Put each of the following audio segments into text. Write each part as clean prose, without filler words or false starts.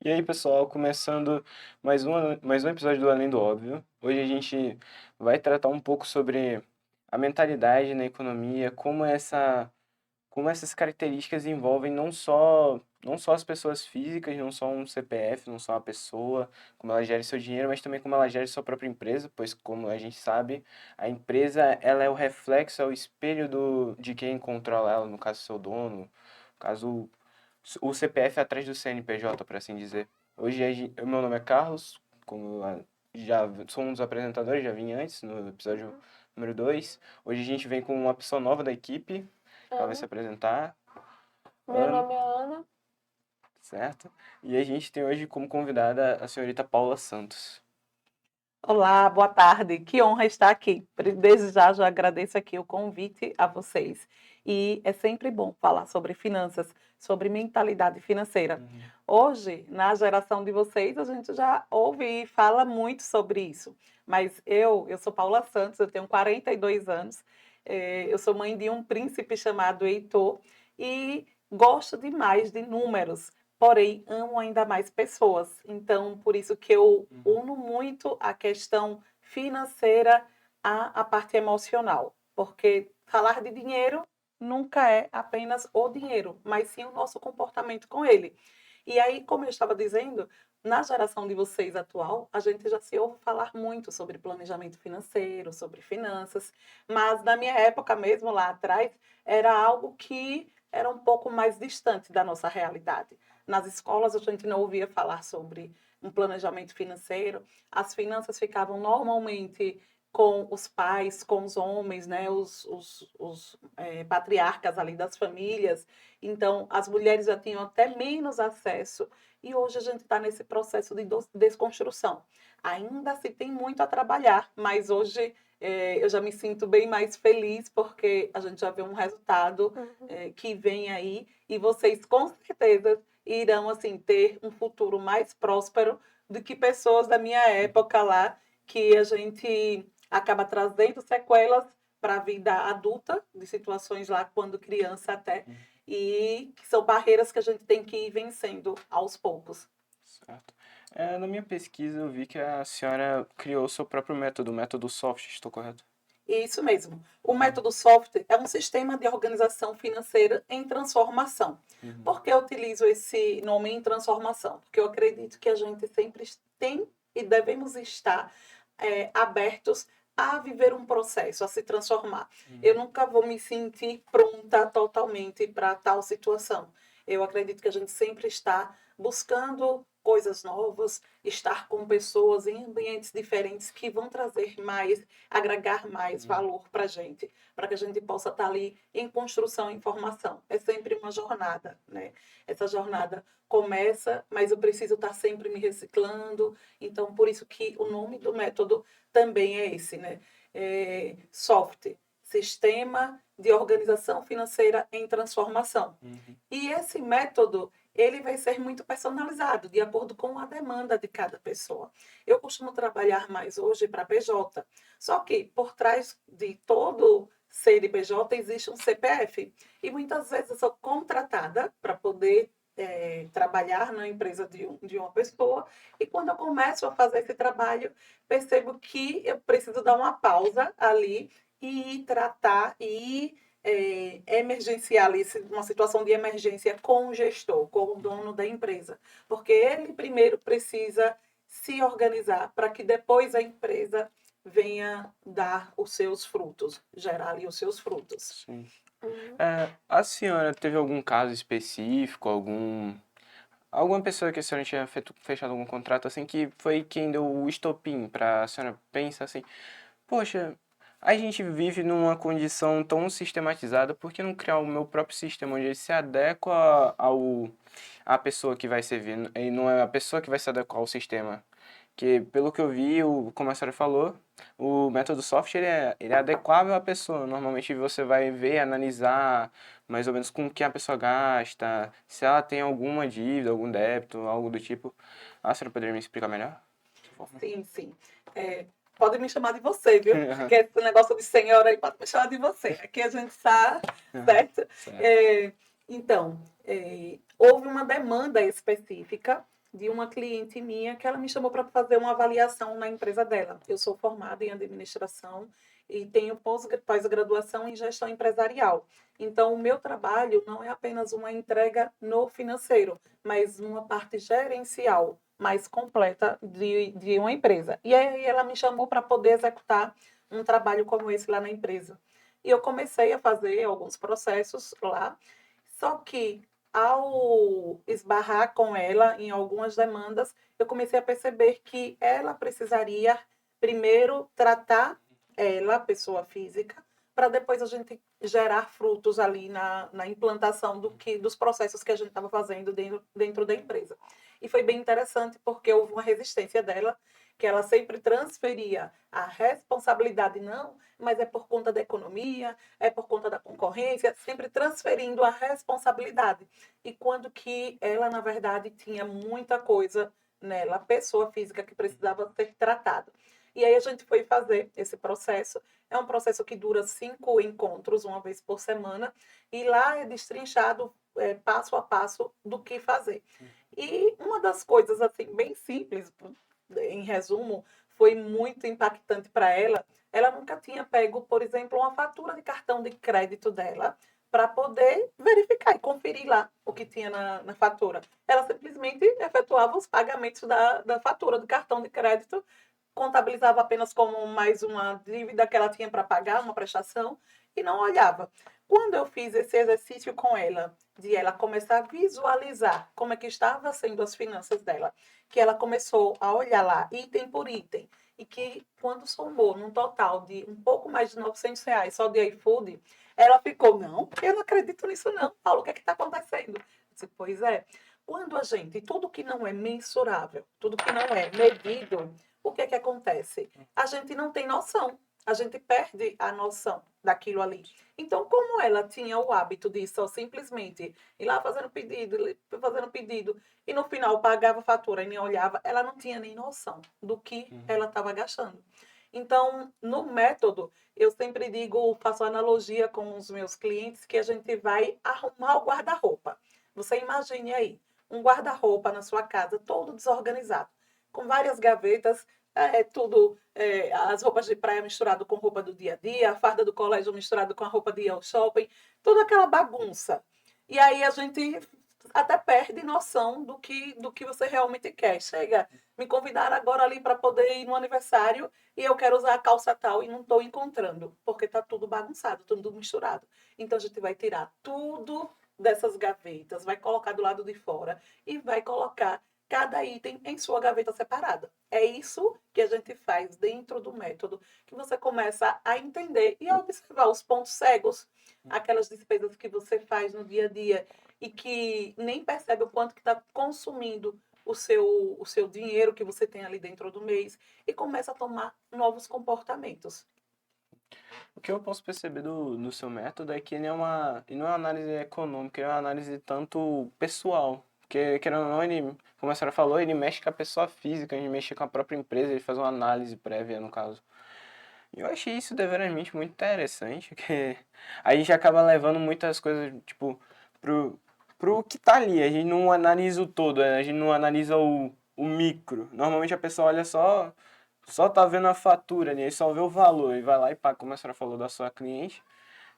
E aí, pessoal, começando mais um episódio do Além do Óbvio. Hoje a gente vai tratar um pouco sobre a mentalidade na economia, como essas características envolvem não só as pessoas físicas, não só um CPF, não só uma pessoa, como ela gera seu dinheiro, mas também como ela gera sua própria empresa, pois como a gente sabe, a empresa ela é o reflexo, é o espelho de quem controla ela, no caso seu dono, no caso o CPF atrás do CNPJ, por assim dizer. Hoje, meu nome é Carlos, como já sou um dos apresentadores, já vim antes, no episódio número 2. Hoje a gente vem com uma pessoa nova da equipe, ela vai se Ana. apresentar, Meu Ana, nome é Ana. certo? E a gente tem hoje como convidada a senhorita Paula Santos. Olá, boa tarde. Que honra estar aqui. Desde já agradeço aqui o convite a vocês. E é sempre bom falar sobre finanças, sobre mentalidade financeira. Uhum. Hoje, na geração de vocês, a gente já ouve e fala muito sobre isso. Mas eu sou Paula Santos, eu tenho 42 anos, eu sou mãe de um príncipe chamado Heitor e gosto demais de números. Porém, amo ainda mais pessoas. Então, por isso que eu uno muito a questão financeira à parte emocional. Porque falar de dinheiro nunca é apenas o dinheiro, mas sim o nosso comportamento com ele. E aí, como eu estava dizendo, na geração de vocês atual, a gente já se ouve falar muito sobre planejamento financeiro, sobre finanças, mas na minha época mesmo, lá atrás, era algo que era um pouco mais distante da nossa realidade. Nas escolas a gente não ouvia falar sobre um planejamento financeiro. As finanças ficavam normalmente com os pais, com os homens, né, os patriarcas ali das famílias. Então, as mulheres já tinham até menos acesso. E hoje a gente está nesse processo de desconstrução. Ainda se tem muito a trabalhar, mas hoje eu já me sinto bem mais feliz porque a gente já vê um resultado que vem aí e vocês com certeza irão assim ter um futuro mais próspero do que pessoas da minha época lá, que a gente acaba trazendo sequelas para a vida adulta, de situações lá quando criança até, e que são barreiras que a gente tem que ir vencendo aos poucos. Certo. Na minha pesquisa eu vi que a senhora criou seu próprio método, o método SOFT, estou correto? Isso mesmo. O método SOFT é um sistema de organização financeira em transformação. Uhum. Por que eu utilizo esse nome em transformação? Porque eu acredito que a gente sempre tem e devemos estar abertos a viver um processo, a se transformar. Eu nunca vou me sentir pronta totalmente para tal situação. Eu acredito que a gente sempre está buscando coisas novas, estar com pessoas em ambientes diferentes que vão trazer mais, agregar mais valor para a gente, para que a gente possa estar ali em construção e formação. É sempre uma jornada, né? Essa jornada começa, mas eu preciso estar sempre me reciclando. Então, por isso que o nome do método também é esse, né? SOFT, Sistema de Organização Financeira em Transformação. E esse método ele vai ser muito personalizado, de acordo com a demanda de cada pessoa. Eu costumo trabalhar mais hoje para PJ, só que por trás de todo CNPJ existe um CPF. E muitas vezes eu sou contratada para poder trabalhar na empresa de uma pessoa, e quando eu começo a fazer esse trabalho, percebo que eu preciso dar uma pausa ali e tratar e emergenciar ali, uma situação de emergência com o gestor, com o dono da empresa. Porque ele primeiro precisa se organizar para que depois a empresa venha dar os seus frutos, gerar ali os seus frutos. Sim. A senhora teve algum caso específico, alguma pessoa que a senhora tinha fechado algum contrato assim que foi quem deu o estopim para a senhora pensar assim, poxa, a gente vive numa condição tão sistematizada, por que não criar o meu próprio sistema onde ele se adequa à pessoa que vai servir e não é a pessoa que vai se adequar ao sistema? Que pelo que eu vi, como a senhora falou, o método soft ele é adequável à pessoa. Normalmente você vai ver, analisar mais ou menos com o que a pessoa gasta, se ela tem alguma dívida, algum débito, algo do tipo. A senhora poderia me explicar melhor? Sim, sim. Pode me chamar de você, viu? Porque esse negócio de senhora aí pode me chamar de você. Aqui a gente está, certo? Certo. Então, houve uma demanda específica de uma cliente minha que ela me chamou para fazer uma avaliação na empresa dela. Eu sou formada em administração e tenho pós-graduação em gestão empresarial. Então, o meu trabalho não é apenas uma entrega no financeiro, mas uma parte gerencial mais completa de uma empresa. E aí ela me chamou para poder executar um trabalho como esse lá na empresa. E eu comecei a fazer alguns processos lá, só que ao esbarrar com ela em algumas demandas, eu comecei a perceber que ela precisaria primeiro tratar ela, pessoa física, para depois a gente gerar frutos ali na implantação dos processos que a gente estava fazendo dentro da empresa. E foi bem interessante porque houve uma resistência dela, que ela sempre transferia a responsabilidade, não, mas é por conta da economia, é por conta da concorrência, sempre transferindo a responsabilidade. E quando que ela, na verdade, tinha muita coisa nela, pessoa física que precisava ser tratada. E aí a gente foi fazer esse processo. É um processo que dura 5 encontros, uma vez por semana, e lá é destrinchado passo a passo do que fazer. E uma das coisas, assim, bem simples, em resumo, foi muito impactante para ela. Ela nunca tinha pego, por exemplo, uma fatura de cartão de crédito dela para poder verificar e conferir lá o que tinha na fatura. Ela simplesmente efetuava os pagamentos da fatura do cartão de crédito, contabilizava apenas como mais uma dívida que ela tinha para pagar, uma prestação, e não olhava. Quando eu fiz esse exercício com ela, de ela começar a visualizar como é que estava sendo as finanças dela, que ela começou a olhar lá, item por item, e que quando somou num total de um pouco mais de R$ 900 só de iFood, ela ficou, não, eu não acredito nisso não, Paulo, o que é que está acontecendo? Eu disse, pois é, quando a gente, tudo que não é mensurável, tudo que não é medido, o que é que acontece? A gente não tem noção, a gente perde a noção daquilo ali. Então, como ela tinha o hábito de só simplesmente ir lá fazendo pedido, e no final pagava a fatura e nem olhava, ela não tinha nem noção do que ela estava gastando. Então, no método, eu sempre digo, faço analogia com os meus clientes, que a gente vai arrumar o guarda-roupa. Você imagine aí, um guarda-roupa na sua casa todo desorganizado, com várias gavetas, as roupas de praia misturado com roupa do dia a dia, a farda do colégio misturado com a roupa de ir ao shopping, toda aquela bagunça. E aí a gente até perde noção do que você realmente quer. Chega, me convidaram agora ali para poder ir no aniversário e eu quero usar a calça tal e não estou encontrando, porque está tudo bagunçado, tudo misturado. Então a gente vai tirar tudo dessas gavetas, vai colocar do lado de fora e vai colocar cada item em sua gaveta separada. É isso que a gente faz dentro do método, que você começa a entender e a observar os pontos cegos, aquelas despesas que você faz no dia a dia e que nem percebe o quanto que está consumindo o seu dinheiro que você tem ali dentro do mês e começa a tomar novos comportamentos. O que eu posso perceber do seu método é que ele não é uma análise econômica, ele é uma análise tanto pessoal. Porque, querendo ou não, ele, como a senhora falou, ele mexe com a pessoa física, ele mexe com a própria empresa, ele faz uma análise prévia, no caso. E eu achei isso deveras muito interessante, que a gente acaba levando muitas coisas, tipo, pro, pro que tá ali. A gente não analisa o todo, a gente não analisa o micro. Normalmente a pessoa olha só tá vendo a fatura ali, aí só vê o valor e vai lá e paga, como a senhora falou da sua cliente.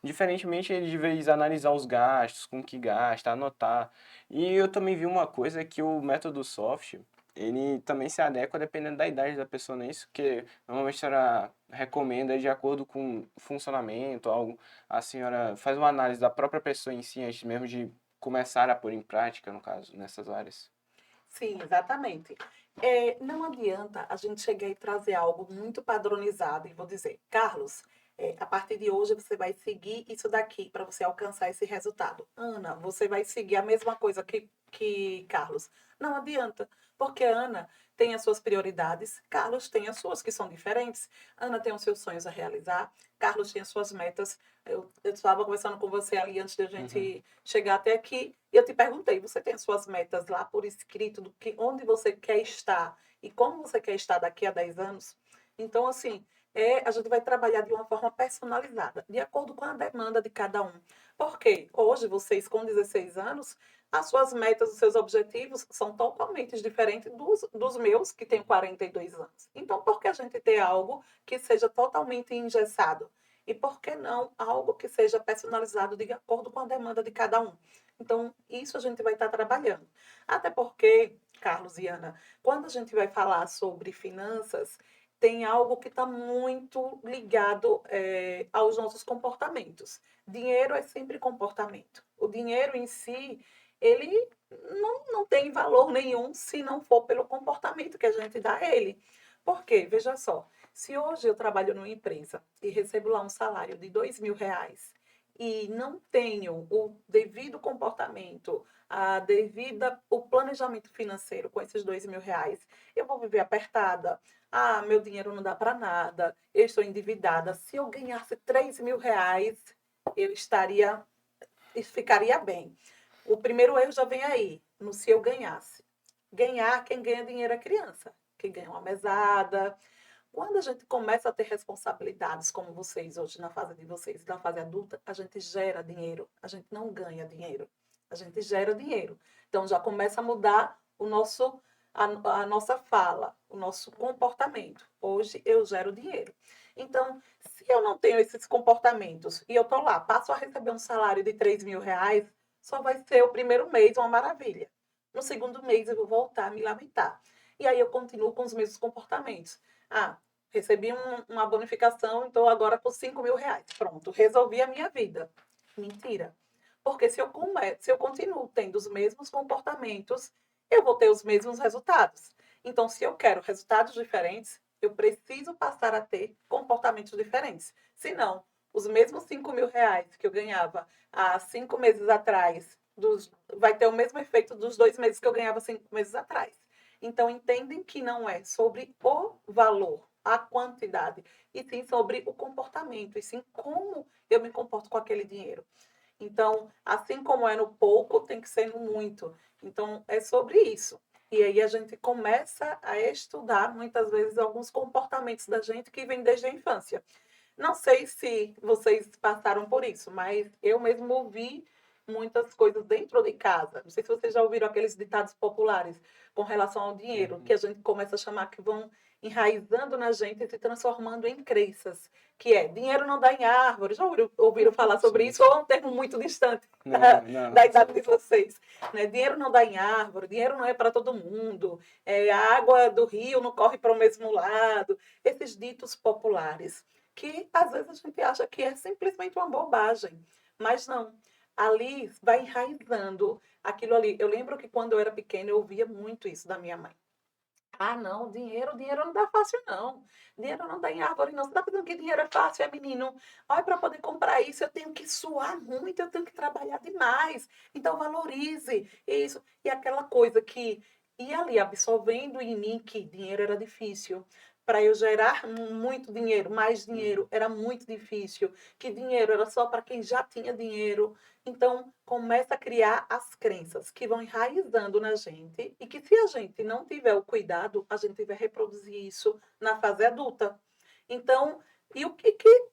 Diferentemente, ele de vez analisar os gastos, com que gasta, anotar. E eu também vi uma coisa que o método soft, ele também se adequa dependendo da idade da pessoa, não é isso? Que normalmente a senhora recomenda de acordo com o funcionamento, algo. A senhora faz uma análise da própria pessoa em si, antes mesmo de começar a pôr em prática, no caso, nessas áreas. Sim, exatamente. Não adianta a gente chegar e trazer algo muito padronizado e vou dizer, Carlos, a partir de hoje você vai seguir isso daqui para você alcançar esse resultado. Ana, você vai seguir a mesma coisa que Carlos. Não adianta, porque Ana tem as suas prioridades, Carlos tem as suas que são diferentes. Ana tem os seus sonhos a realizar, Carlos tem as suas metas. Eu estava conversando com você ali antes de a Uhum. gente chegar até aqui. E eu te perguntei, você tem as suas metas lá por escrito, onde você quer estar e como você quer estar daqui a 10 anos? Então, assim, a gente vai trabalhar de uma forma personalizada, de acordo com a demanda de cada um. Porque hoje, vocês com 16 anos, as suas metas, os seus objetivos são totalmente diferentes dos meus, que tenho 42 anos. Então, por que a gente ter algo que seja totalmente engessado? E por que não algo que seja personalizado de acordo com a demanda de cada um? Então, isso a gente vai estar trabalhando. Até porque, Carlos e Ana, quando a gente vai falar sobre finanças, tem algo que está muito ligado aos nossos comportamentos. Dinheiro é sempre comportamento. O dinheiro em si, ele não tem valor nenhum se não for pelo comportamento que a gente dá a ele. Por quê? Veja só, se hoje eu trabalho numa empresa e recebo lá um salário de R$ 2.000 e não tenho o devido comportamento, o planejamento financeiro com esses R$ 2.000, eu vou viver apertada. Ah, meu dinheiro não dá para nada, eu estou endividada. Se eu ganhasse R$ 3.000, eu ficaria bem. O primeiro erro já vem aí, no se eu ganhasse. Ganhar, quem ganha dinheiro é criança, que ganha uma mesada. Quando a gente começa a ter responsabilidades, como vocês hoje, na fase de vocês, na fase adulta, a gente gera dinheiro, a gente não ganha dinheiro, a gente gera dinheiro. Então já começa a mudar a nossa fala, o nosso comportamento. Hoje eu gero dinheiro. Então, se eu não tenho esses comportamentos e eu estou lá, passo a receber um salário de R$ 3.000, só vai ser o primeiro mês uma maravilha. No segundo mês eu vou voltar a me lamentar. E aí eu continuo com os mesmos comportamentos. Ah, recebi uma bonificação, então agora por R$ 5.000. Pronto, resolvi a minha vida. Mentira. Porque se eu continuo tendo os mesmos comportamentos, eu vou ter os mesmos resultados. Então, se eu quero resultados diferentes, eu preciso passar a ter comportamentos diferentes. Senão, os mesmos R$ 5.000 que eu ganhava há 5 meses atrás, vai ter o mesmo efeito dos 2 meses que eu ganhava 5 meses atrás. Então, entendem que não é sobre o valor, a quantidade, e sim sobre o comportamento, e sim como eu me comporto com aquele dinheiro. Então, assim como é no pouco, tem que ser no muito. Então, é sobre isso. E aí a gente começa a estudar, muitas vezes, alguns comportamentos da gente que vêm desde a infância. Não sei se vocês passaram por isso, mas eu mesmo ouvi muitas coisas dentro de casa. Não sei se vocês já ouviram aqueles ditados populares com relação ao dinheiro, que a gente começa a chamar que vão enraizando na gente e se transformando em crenças, que é dinheiro não dá em árvore. Já ouviram falar sobre Sim, isso? Ou é um termo muito distante não, da não. idade de vocês? Né? Dinheiro não dá em árvore, dinheiro não é para todo mundo, a água do rio não corre para o mesmo lado. Esses ditos populares que às vezes a gente acha que é simplesmente uma bobagem, mas não. Ali vai enraizando aquilo ali. Eu lembro que quando eu era pequena eu ouvia muito isso da minha mãe. Ah, não, dinheiro não dá fácil, não. Dinheiro não dá em árvore, não. Você está pensando que dinheiro é fácil, é menino? Olha, para poder comprar isso, eu tenho que suar muito, eu tenho que trabalhar demais. Então, valorize isso. E aquela coisa que ia ali absorvendo em mim que dinheiro era difícil. Para eu gerar muito dinheiro, mais dinheiro, era muito difícil. Que dinheiro era só para quem já tinha dinheiro. Então, começa a criar as crenças que vão enraizando na gente e que, se a gente não tiver o cuidado, a gente vai reproduzir isso na fase adulta. Então,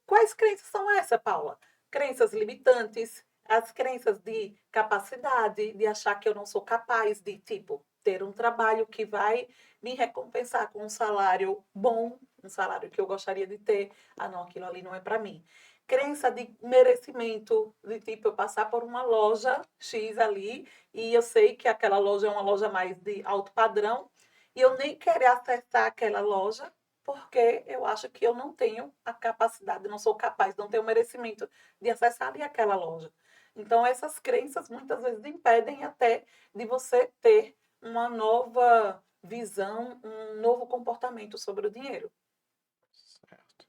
quais crenças são essas, Paula? Crenças limitantes, as crenças de capacidade, de achar que eu não sou capaz de, tipo, ter um trabalho que vai me recompensar com um salário bom, um salário que eu gostaria de ter. Ah, não, aquilo ali não é para mim. Crença de merecimento, de tipo, eu passar por uma loja X ali e eu sei que aquela loja é uma loja mais de alto padrão e eu nem querer acessar aquela loja porque eu acho que eu não tenho a capacidade, não sou capaz, não tenho o merecimento de acessar ali aquela loja. Então, essas crenças muitas vezes impedem até de você ter uma nova visão, um novo comportamento sobre o dinheiro. Certo.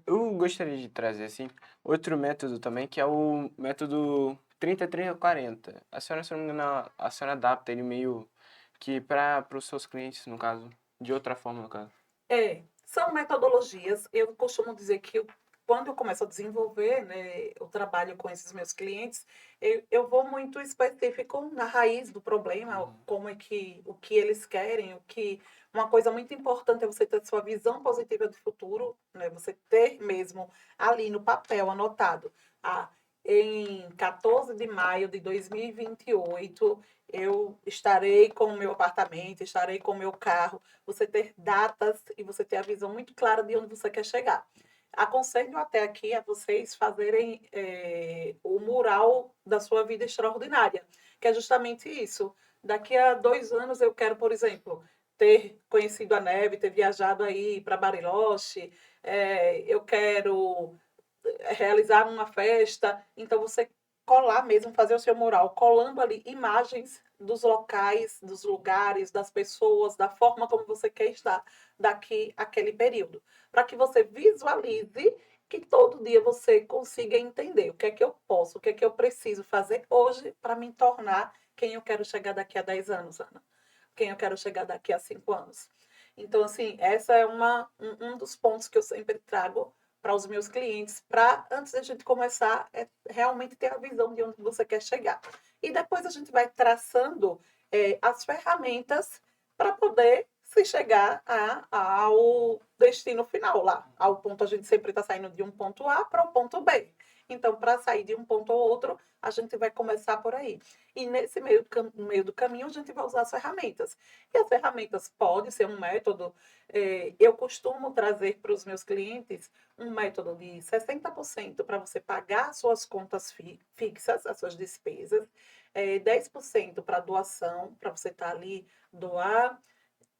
Eu gostaria de trazer assim outro método também, que é o método 30-30-40. A senhora, se não me engano, a senhora adapta ele meio que para os seus clientes, no caso, de outra forma, no caso. São metodologias. Eu costumo dizer que quando eu começo a desenvolver, né, o trabalho com esses meus clientes, eu vou muito específico na raiz do problema, como é que o que eles querem, uma coisa muito importante é você ter sua visão positiva do futuro, né, você ter mesmo ali no papel anotado. Ah, em 14 de maio de 2028, eu estarei com o meu apartamento, estarei com o meu carro. Você ter datas e você ter a visão muito clara de onde você quer chegar. Aconselho até aqui a vocês fazerem o mural da sua vida extraordinária, que é justamente isso. Daqui a 2 anos eu quero, por exemplo, ter conhecido a neve, ter viajado aí para Bariloche, eu quero realizar uma festa. Então, você colar mesmo, fazer o seu mural, colando ali imagens dos locais, dos lugares, das pessoas, da forma como você quer estar daqui àquele período. Para que você visualize que todo dia você consiga entender o que é que eu posso, o que é que eu preciso fazer hoje para me tornar quem eu quero chegar daqui a 10 anos, Ana. Quem eu quero chegar daqui a 5 anos. Então, assim, essa é um dos pontos que eu sempre trago para os meus clientes, para antes da gente começar, realmente ter a visão de onde você quer chegar. E depois a gente vai traçando as ferramentas para poder se chegar ao destino final lá. Ao ponto, a gente sempre está saindo de um ponto A para o ponto B. Então, para sair de um ponto ao outro, a gente vai começar por aí. E nesse meio do caminho, a gente vai usar as ferramentas. E as ferramentas podem ser um método. Eu costumo trazer para os meus clientes um método de 60% para você pagar suas contas fixas, as suas despesas, 10% para doação, para você estar ali, doar,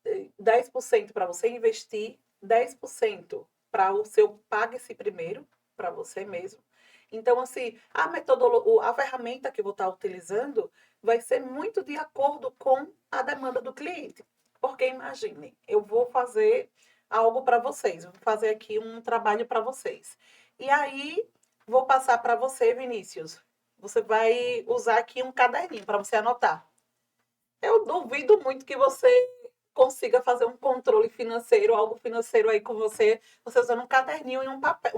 10% para você investir, 10% para o seu pague-se primeiro, para você mesmo. Então, assim, a ferramenta que eu vou estar utilizando vai ser muito de acordo com a demanda do cliente. Porque imagine, eu vou fazer algo para vocês, vou fazer aqui um trabalho para vocês. E aí, vou passar para você, Vinícius. Você vai usar aqui um caderninho para você anotar. Eu duvido muito que você consiga fazer um controle financeiro, algo financeiro aí com você usando um caderninho e um papel,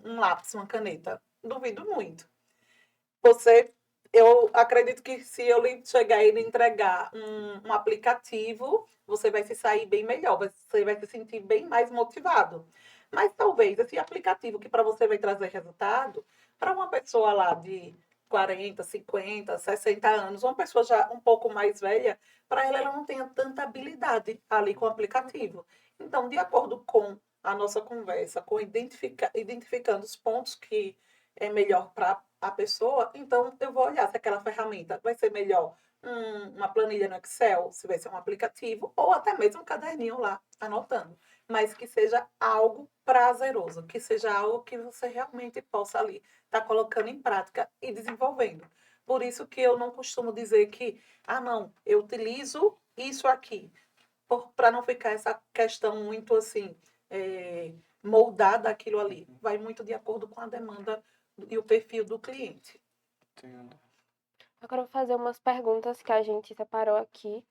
um lápis, uma caneta. Duvido muito. Você, eu acredito que se eu lhe chegar e lhe entregar um aplicativo, você vai se sair bem melhor, você vai se sentir bem mais motivado. Mas talvez esse aplicativo que para você vai trazer resultado, para uma pessoa lá de 40, 50, 60 anos, uma pessoa já um pouco mais velha, para ela não tenha tanta habilidade ali com o aplicativo. Então, de acordo com a nossa conversa, com identificando os pontos que é melhor para a pessoa, então eu vou olhar se aquela ferramenta vai ser melhor uma planilha no Excel, se vai ser um aplicativo, ou até mesmo um caderninho lá, anotando. Mas que seja algo prazeroso, que seja algo que você realmente possa ali estar colocando em prática e desenvolvendo. Por isso que eu não costumo dizer que, não, eu utilizo isso aqui, para não ficar essa questão muito assim, moldada aquilo ali. Vai muito de acordo com a demanda e o perfil do cliente. Entendo. Agora eu vou fazer umas perguntas que a gente separou aqui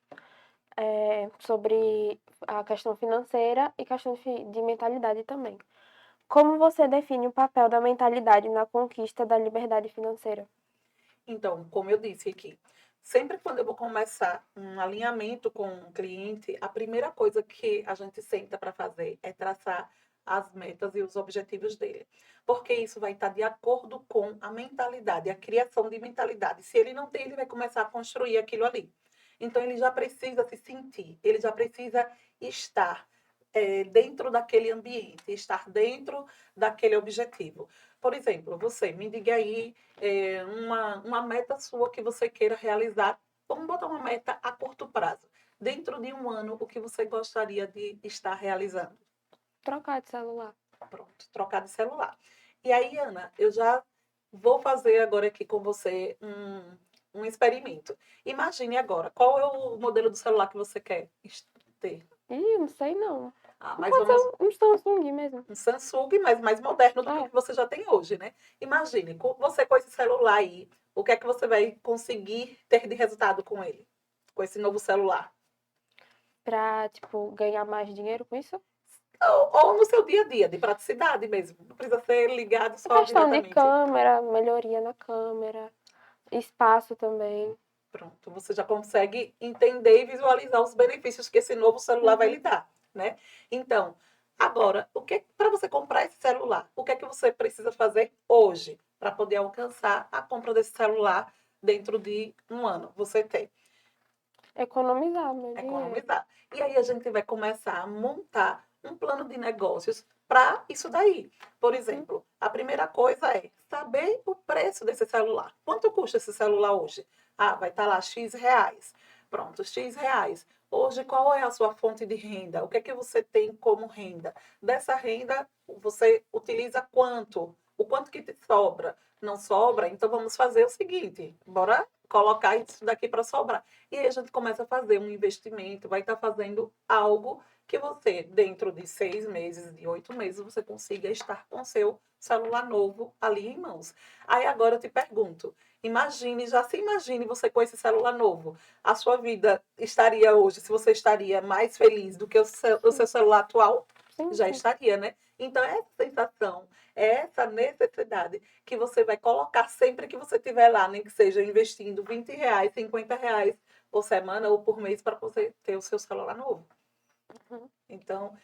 sobre a questão financeira e questão de mentalidade também. Como você define o papel da mentalidade na conquista da liberdade financeira? Então, como eu disse aqui, sempre quando eu vou começar um alinhamento com um cliente, a primeira coisa que a gente senta para fazer é traçar as metas e os objetivos dele. Porque isso vai estar de acordo com a mentalidade, a criação de mentalidade. Se ele não tem, ele vai começar a construir aquilo ali. Então, ele já precisa se sentir, ele já precisa estar dentro daquele ambiente, estar dentro daquele objetivo. Por exemplo, você me diga aí uma meta sua que você queira realizar. Vamos botar uma meta a curto prazo. Dentro de um ano, o que você gostaria de estar realizando? Trocar de celular. Pronto, trocar de celular. E aí, Ana, eu já vou fazer agora aqui com você um experimento. Imagine agora, qual é o modelo do celular que você quer ter? Não sei não. Mas Pode ser vamos um Samsung mesmo. um Samsung, mas mais moderno do que o que você já tem hoje, né? Imagine, você com esse celular aí, o que é que você vai conseguir ter de resultado com ele? Com esse novo celular? Pra, tipo, ganhar mais dinheiro com isso? Ou no seu dia a dia, de praticidade mesmo. Não precisa ser ligado A só questão de diretamente. câmera, melhoria na câmera, espaço também. Pronto, você já consegue entender e visualizar os benefícios que esse novo celular vai lhe dar, né? Então, agora, para você comprar esse celular, o que é que você precisa fazer hoje? para poder alcançar a compra desse celular dentro de um ano. Você tem. Economizar meu dinheiro. Economizar. E aí a gente vai começar a montar um plano de negócios para isso daí. Por exemplo, a primeira coisa é saber o preço desse celular. Quanto custa esse celular hoje? Ah, vai estar lá X reais. Pronto, X reais. Hoje, qual é a sua fonte de renda? O que é que você tem como renda? Dessa renda, você utiliza quanto? O quanto que te sobra? Não sobra? Então vamos fazer o seguinte: bora colocar isso daqui para sobrar. E aí a gente começa a fazer um investimento, vai estar fazendo algo que você, dentro de 6 meses, de 8 meses, você consiga estar com seu celular novo ali em mãos. Aí agora eu te pergunto, imagine, já se imagine você com esse celular novo. A sua vida estaria hoje, se você estaria mais feliz do que o seu celular atual? Sim, Já sim. estaria, né? Então, é essa sensação, é essa necessidade que você vai colocar sempre que você estiver lá, nem que seja investindo R$ 20, R$ 50 por semana ou por mês para você ter o seu celular novo. Uhum. Então,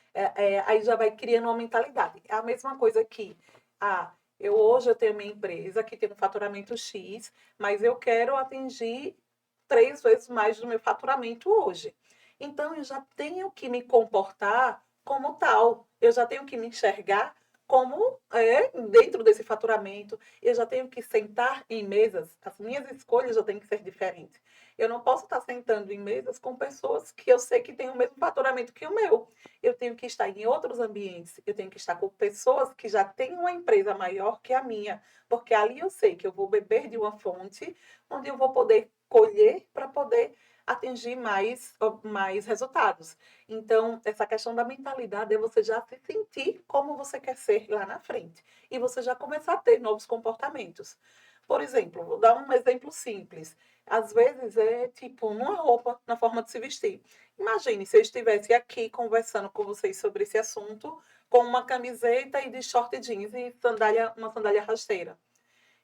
aí já vai criando uma mentalidade. É a mesma coisa que, hoje eu tenho minha empresa que tem um faturamento X, mas eu quero atingir 3 vezes mais do meu faturamento hoje. Então, eu já tenho que me comportar como tal. Eu já tenho que me enxergar como dentro desse faturamento. Eu já tenho que sentar em mesas. As minhas escolhas já têm que ser diferentes. Eu não posso estar sentando em mesas com pessoas que eu sei que têm o mesmo faturamento que o meu. Eu tenho que estar em outros ambientes. Eu tenho que estar com pessoas que já têm uma empresa maior que a minha. Porque ali eu sei que eu vou beber de uma fonte onde eu vou poder colher para poder atingir mais resultados. Então, essa questão da mentalidade é você já se sentir como você quer ser lá na frente. E você já começar a ter novos comportamentos. Por exemplo, vou dar um exemplo simples. Às vezes é tipo uma roupa na forma de se vestir. Imagine se eu estivesse aqui conversando com vocês sobre esse assunto com uma camiseta e de short jeans e uma sandália rasteira.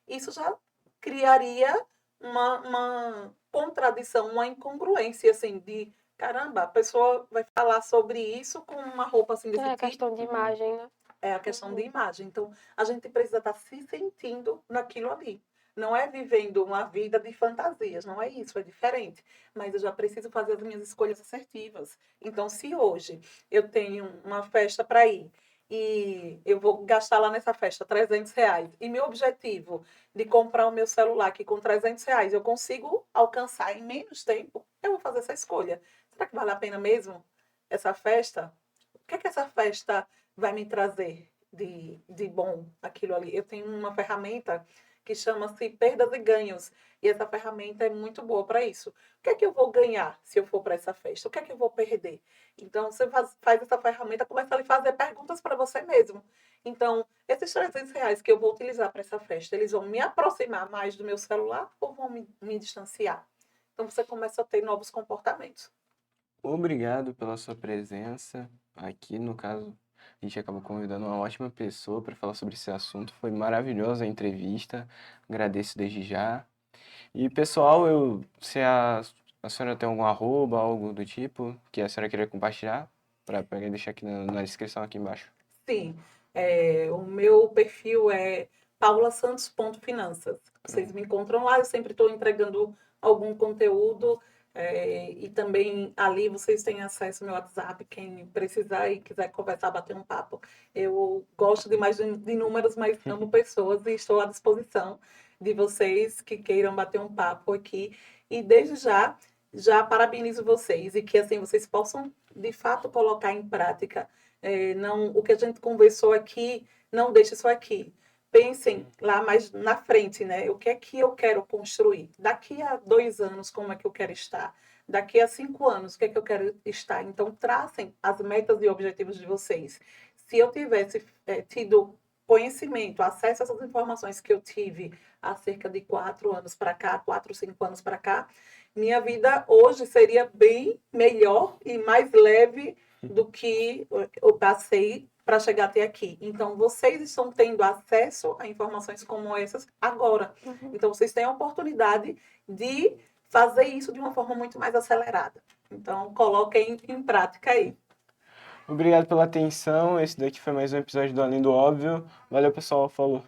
Isso já criaria uma contradição, uma incongruência, assim, de caramba, a pessoa vai falar sobre isso com uma roupa assim desse É tipo. questão de imagem, né? É a questão de Uhum. imagem. Então, a gente precisa estar se sentindo naquilo ali. Não é vivendo uma vida de fantasias, não é isso, é diferente. Mas eu já preciso fazer as minhas escolhas assertivas. Então, se hoje eu tenho uma festa para ir e eu vou gastar lá nessa festa R$ 300, e meu objetivo de comprar o meu celular que com R$ 300 eu consigo alcançar em menos tempo, eu vou fazer essa escolha. Será que vale a pena mesmo essa festa? O que é que essa festa vai me trazer de bom aquilo ali? Eu tenho uma ferramenta que chama-se Perdas e Ganhos. E essa ferramenta é muito boa para isso. O que é que eu vou ganhar se eu for para essa festa? O que é que eu vou perder? Então, você faz essa ferramenta, começa a lhe fazer perguntas para você mesmo. Então, esses R$ 300 que eu vou utilizar para essa festa, eles vão me aproximar mais do meu celular ou vão me distanciar? Então, você começa a ter novos comportamentos. Obrigado pela sua presença aqui. No caso, a gente acabou convidando uma ótima pessoa para falar sobre esse assunto. Foi maravilhosa a entrevista. Agradeço desde já. E pessoal, se a senhora tem algum arroba, algo do tipo que a senhora queria compartilhar, para deixar aqui na descrição aqui embaixo. Sim, o meu perfil é paulasantos.finanças. Vocês me encontram lá, eu sempre estou entregando algum conteúdo, e também ali vocês têm acesso ao meu WhatsApp, quem precisar e quiser conversar, bater um papo. Eu gosto demais de números, mas amo pessoas e estou à disposição de vocês que queiram bater um papo aqui. E desde já parabenizo vocês e que assim vocês possam de fato colocar em prática, não, o que a gente conversou aqui, não deixe só aqui. Pensem lá mais na frente, né? O que é que eu quero construir? Daqui a 2 anos, como é que eu quero estar? Daqui a 5 anos, o que é que eu quero estar? Então, tracem as metas e objetivos de vocês. Se eu tivesse tido conhecimento, acesso a essas informações que eu tive há cerca de 4 anos para cá, 4, 5 anos para cá, minha vida hoje seria bem melhor e mais leve do que eu passei para chegar até aqui. Então, vocês estão tendo acesso a informações como essas agora. Uhum. Então, vocês têm a oportunidade de fazer isso de uma forma muito mais acelerada. Então, coloquem em prática aí. Obrigado pela atenção. Esse daqui foi mais um episódio do Além do Óbvio. Valeu, pessoal. Falou.